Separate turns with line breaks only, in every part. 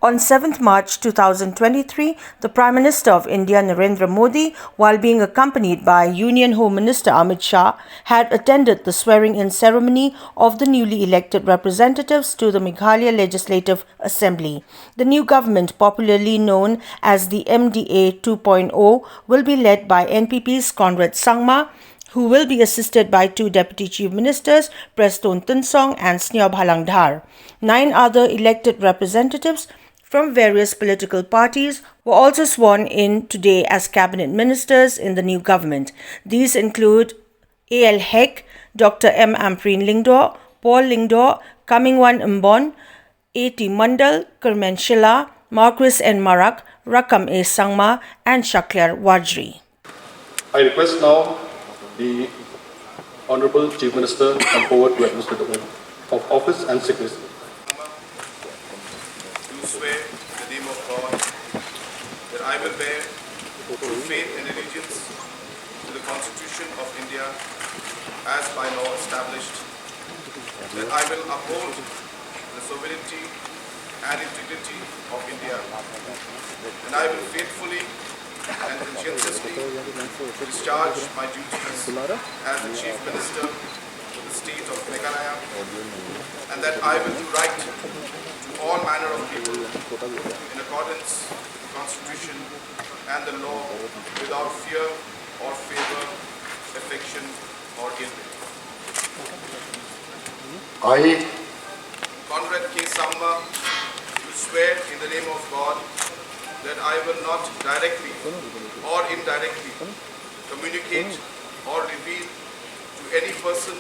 On 7th March 2023, the Prime Minister of India, Narendra Modi, while being accompanied by Union Home Minister Amit Shah, had attended the swearing-in ceremony of the newly elected representatives to the Meghalaya Legislative Assembly. The new government, popularly known as the MDA 2.0, will be led by NPP's Conrad Sangma, who will be assisted by two Deputy Chief Ministers, Prestone Tynsong and Sniawbhalang Dhar. 9 other elected representatives from various political parties were also sworn in today as cabinet ministers in the new government. These include A.L. Heck, Dr. M. Ampareen Lyngdoh, Paul Lyngdoh, Comingone Ymbon, A.T. Mondal, Kyrmen Shhylla, Marcuise and Marak, Rakkam A. Sangma and Shakliar Warjri.
I request now the Honorable Chief Minister to come forward to administer the oath of office and secrecy.
Swear in the name of God that I will bear true faith and allegiance to the Constitution of India as by law established, that I will uphold the sovereignty and integrity of India, and I will faithfully and conscientiously discharge my duties as the Chief Minister of the state of Meghalaya, and that I will do right to all manner of people in accordance with the Constitution and the law without fear or favor, affection or ill will.
I,
Conrad K. Sangma, do swear in the name of God that I will not directly or indirectly communicate or reveal to any person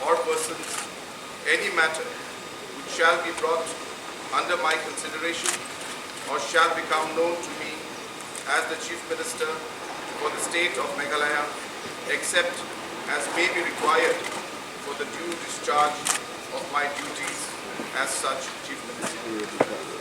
or persons any matter which shall be brought under my consideration or shall become known to me as the Chief Minister for the state of Meghalaya, except as may be required for the due discharge of my duties as such Chief Minister.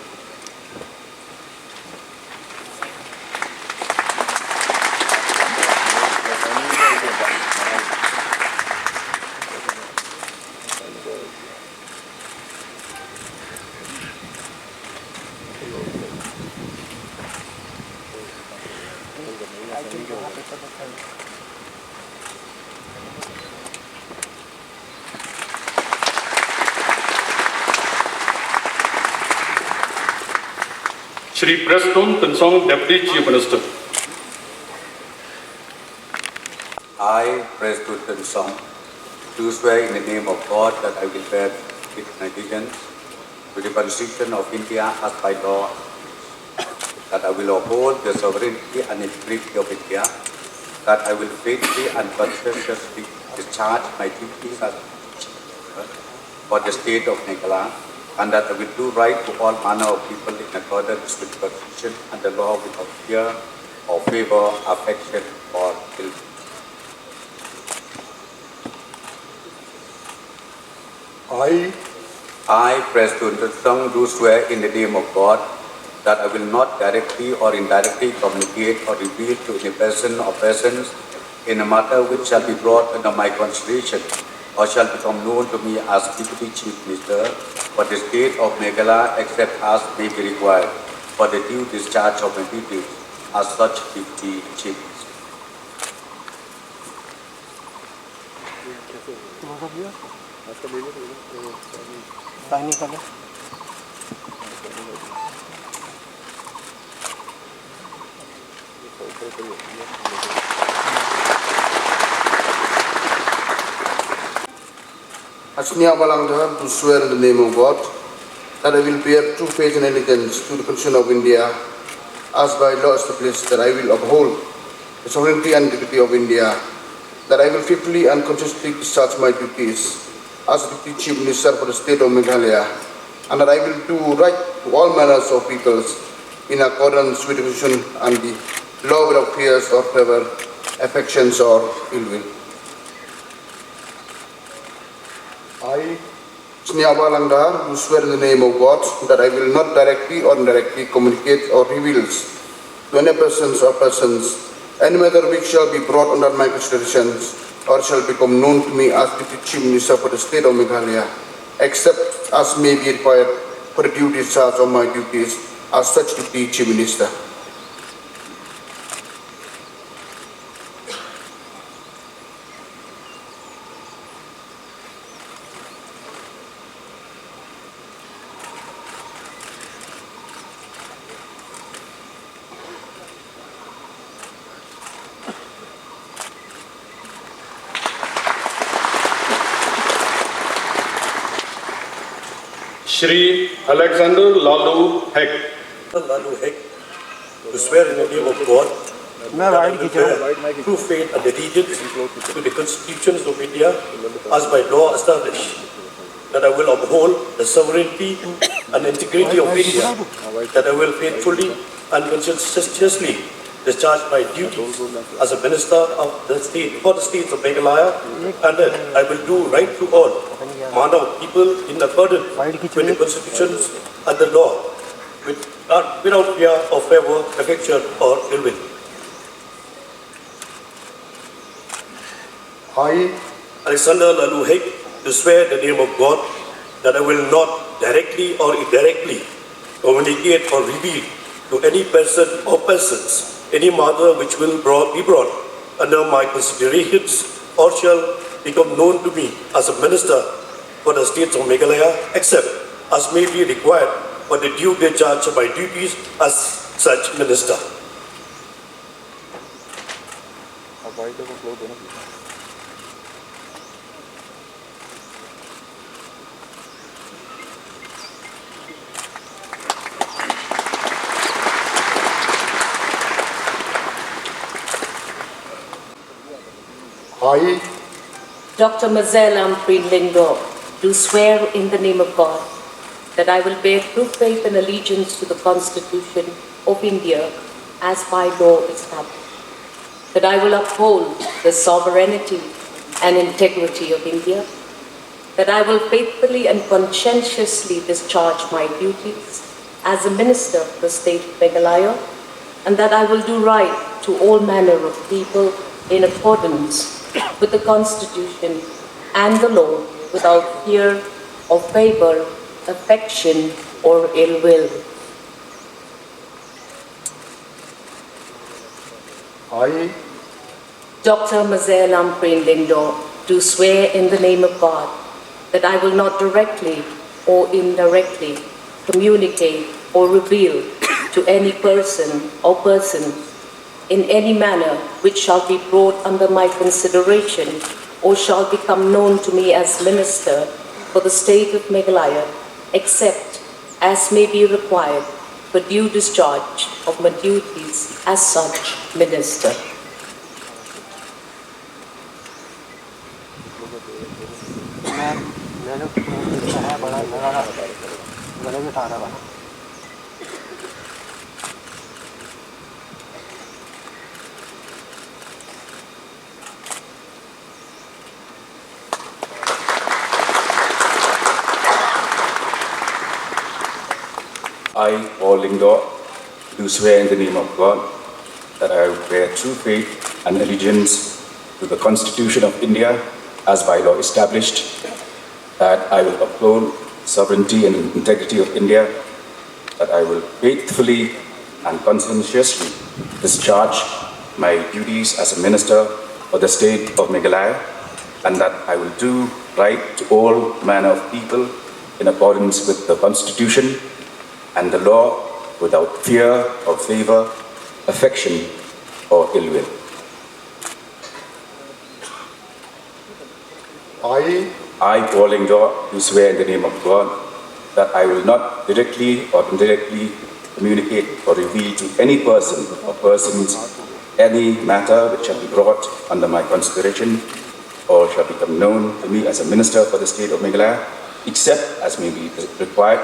Shri Prestone Tynsong, Deputy Chief Minister.
I, Prestone Tynsong, do swear in the name of God that I will bear with allegiance to the Constitution of India as by law, that I will uphold the sovereignty and integrity of India, that I will faithfully and conscientiously discharge my duties as for the state of Meghalaya, and that I will do right to all manner of people in accordance with the Constitution and the law without fear or favor, affection or ill will. I, Prestone Tynsong, do swear in the name of God that I will not directly or indirectly communicate or reveal to any person or persons in a matter which shall be brought under my consideration or shall become known to me as Deputy Chief Minister for the state of Meghalaya, except as may be required for the due discharge of my duties as such Deputy Chief Minister.
Sniawbhalang to swear in the name of God that I will bear true faith and allegiance to the Constitution of India as by law established, that I will uphold the sovereignty and integrity of India, that I will faithfully and conscientiously discharge my duties as Deputy Chief Minister for the state of Meghalaya, and that I will do right to all manners of peoples in accordance with the Constitution and the law without fears or favor, affections or ill will. I, Sniawbhalang do swear in the name of God that I will not directly or indirectly communicate or reveal to any persons or persons any matter which shall be brought under my considerations or shall become known to me as Deputy Chief Minister for the state of Meghalaya, except as may be required for the due discharge of my duties as such Deputy Chief Minister.
Shri Alexander Lalu Hek.
Lalu Hek, to swear in the name of God that I will bear true faith and allegiance to the constitutions of India as by law established, that I will uphold the sovereignty and integrity of India, that I will faithfully and conscientiously discharge my duties as a minister of the state for the states of Meghalaya, and that I will do right to all manner of people in accordance with the constitutions and the law, without fear of favor, affection, or ill will.
I,
Alexander Lalu Hek, do swear in the name of God that I will not directly or indirectly communicate or reveal to any person or persons any matter which will be brought under my considerations or shall become known to me as a minister for the states of Meghalaya, except as may be required for the due discharge of my duties as such minister.
I,
Dr. Ampareen Lyngdoh, do swear in the name of God that I will bear true faith and allegiance to the Constitution of India as by law established, that I will uphold the sovereignty and integrity of India, that I will faithfully and conscientiously discharge my duties as a minister of the state of Meghalaya, and that I will do right to all manner of people in accordance with the Constitution and the law, without fear or favor, affection, or ill will.
I,
Dr. Ampareen Lyngdoh, do swear in the name of God that I will not directly or indirectly communicate or reveal to any person or persons in any manner which shall be brought under my consideration or shall become known to me as minister for the state of Meghalaya, except as may be required for due discharge of my duties as such minister.
I, Lyngdoh, do swear in the name of God that I will bear true faith and allegiance to the Constitution of India as by law established, that I will uphold sovereignty and integrity of India, that I will faithfully and conscientiously discharge my duties as a minister for the state of Meghalaya, and that I will do right to all manner of people in accordance with the Constitution and the law, without fear or favor, affection, or ill will. I, Lyngdoh, do swear in the name of God that I will not directly or indirectly communicate or reveal to any person or persons any matter which shall be brought under my consideration or shall become known to me as a minister for the state of Meghalaya, except as may be required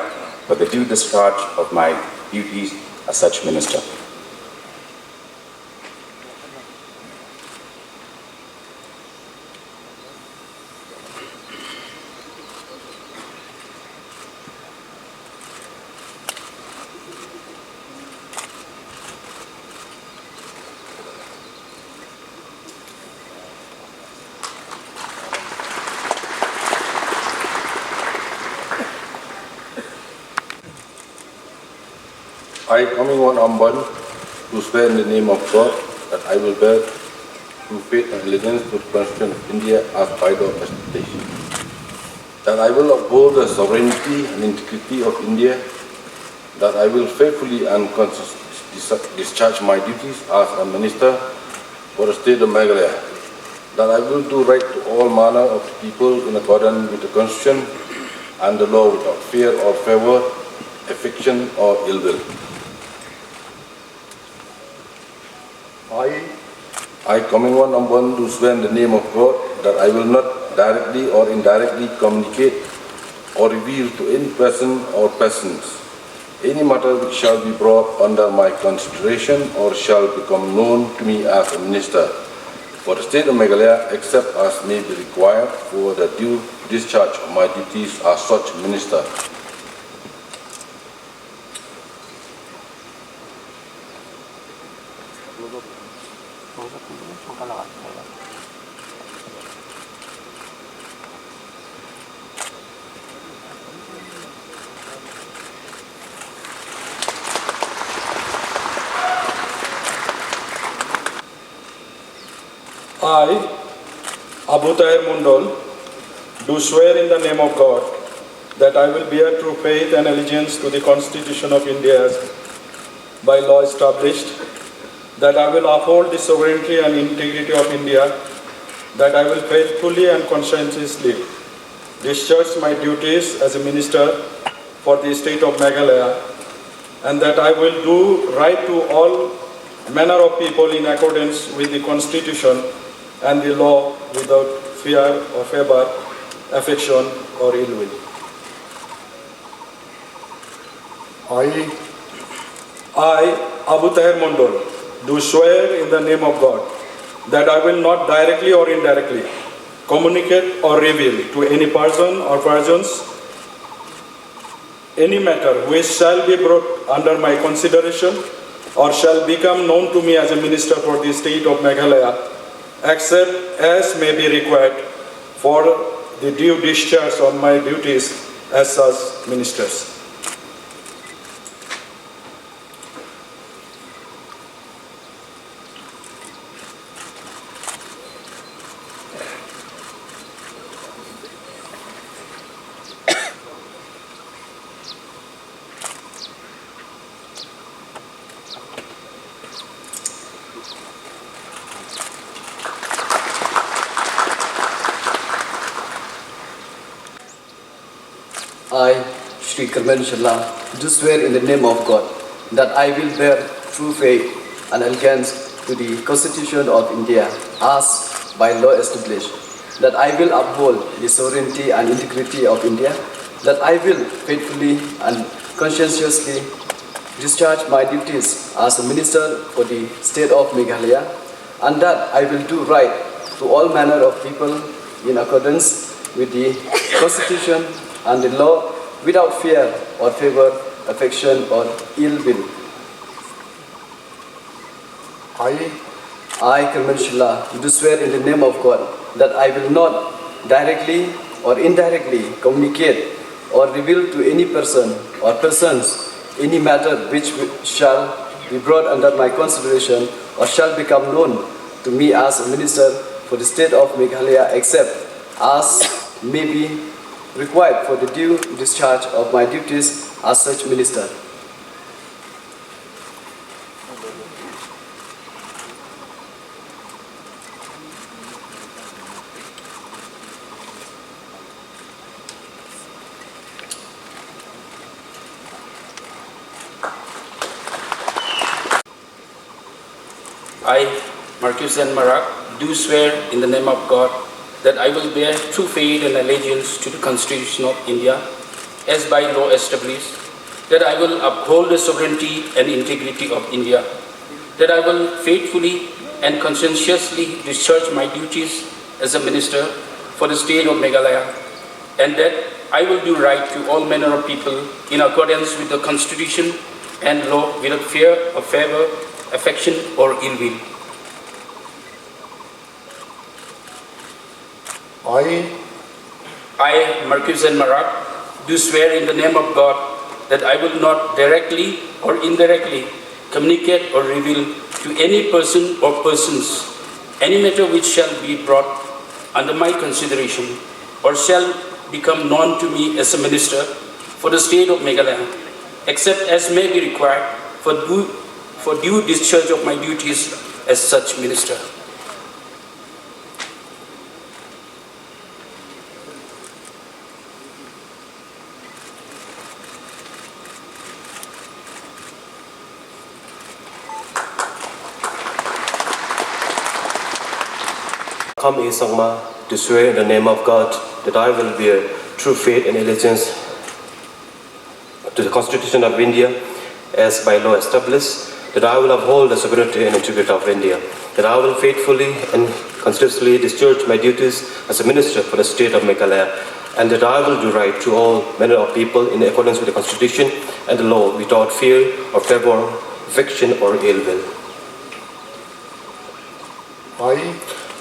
for the due discharge of my duties as such minister.
I, Comingone Ymbon, do swear in the name of God that I will bear true faith and allegiance to the Constitution of India as by law established. That I will uphold the sovereignty and integrity of India. That I will faithfully and consistently discharge my duties as a minister for the state of Meghalaya. That I will do right to all manner of people in accordance with the Constitution and the law without fear or favor, affection or ill will. I, Comingone Ymbon, do swear in the name of God that I will not directly or indirectly communicate or reveal to any person or persons any matter which shall be brought under my consideration or shall become known to me as a minister for the state of Meghalaya, except as may be required for the due discharge of my duties as such minister.
I, Taher Mondal, do swear in the name of God that I will bear true faith and allegiance to the Constitution of India as by law established, that I will uphold the sovereignty and integrity of India, that I will faithfully and conscientiously discharge my duties as a minister for the state of Meghalaya, and that I will do right to all manner of people in accordance with the Constitution and the law without fear or favor, affection or ill will. I, Taher Mondal, do swear in the name of God that I will not directly or indirectly communicate or reveal to any person or persons any matter which shall be brought under my consideration or shall become known to me as a minister for the state of Meghalaya, except as may be required for the due discharge of my duties as such ministers.
I, Shri Kyrmen Shhylla, do swear in the name of God that I will bear true faith and allegiance to the Constitution of India as by law established, that I will uphold the sovereignty and integrity of India, that I will faithfully and conscientiously discharge my duties as a minister for the state of Meghalaya, and that I will do right to all manner of people in accordance with the Constitution and the law without fear or favor, affection or ill will. I, Kyrmen Shhylla, do swear in the name of God that I will not directly or indirectly communicate or reveal to any person or persons any matter which shall be brought under my consideration or shall become known to me as a minister for the state of Meghalaya, except as may be required for the due discharge of my duties as such minister.
I, Marcuise and Marak, do swear in the name of God that I will bear true faith and allegiance to the Constitution of India as by law established, that I will uphold the sovereignty and integrity of India, that I will faithfully and conscientiously discharge my duties as a minister for the state of Meghalaya, and that I will do right to all manner of people in accordance with the Constitution and law without fear or favor, affection or ill will. I, Marcuise and Marak, do swear in the name of God that I will not directly or indirectly communicate or reveal to any person or persons any matter which shall be brought under my consideration or shall become known to me as a minister for the state of Meghalaya, except as may be required for due discharge of my duties as such minister.
Come, Sangma, to swear in the name of God that I will bear true faith and allegiance to the Constitution of India as by law established, that I will uphold the sovereignty and integrity of India, that I will faithfully and consistently discharge my duties as a minister for the state of Meghalaya, and that I will do right to all manner of people in accordance with the Constitution and the law without fear or favor, fiction or ill will.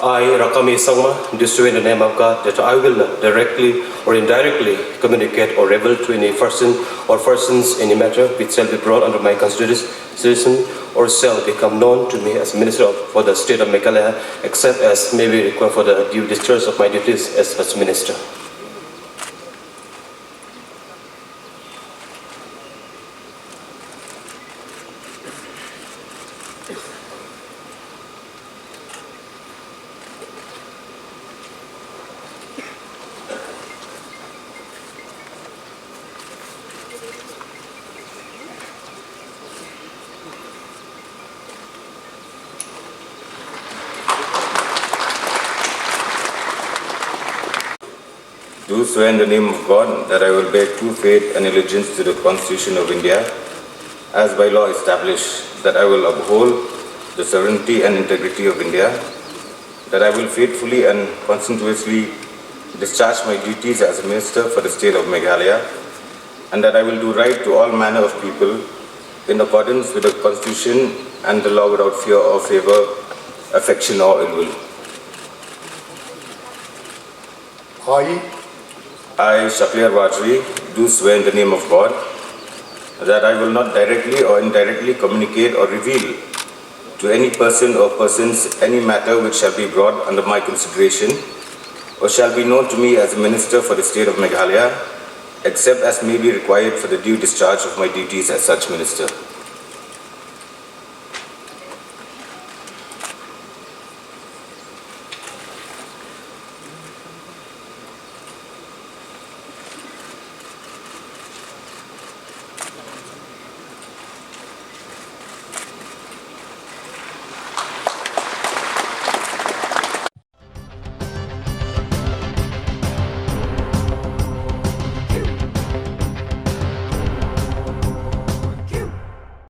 I, Rakkam Sangma, do swear in the name of God that I will not directly or indirectly communicate or reveal to any person or persons any matter which shall be brought under my consideration or shall become known to me as Minister for the State of Meghalaya, except as may be required for the due discharge of my duties as such Minister.
Do swear in the name of God that I will bear true faith and allegiance to the Constitution of India, as by law established, that I will uphold the sovereignty and integrity of India, that I will faithfully and conscientiously discharge my duties as a Minister for the State of Meghalaya, and that I will do right to all manner of people in accordance with the Constitution and the law without fear or favor, affection or ill will. I, Shakliar Warjri, do swear in the name of God that I will not directly or indirectly communicate or reveal to any person or persons any matter which shall be brought under my consideration or shall be known to me as a Minister for the State of Meghalaya, except as may be required for the due discharge of my duties as such Minister.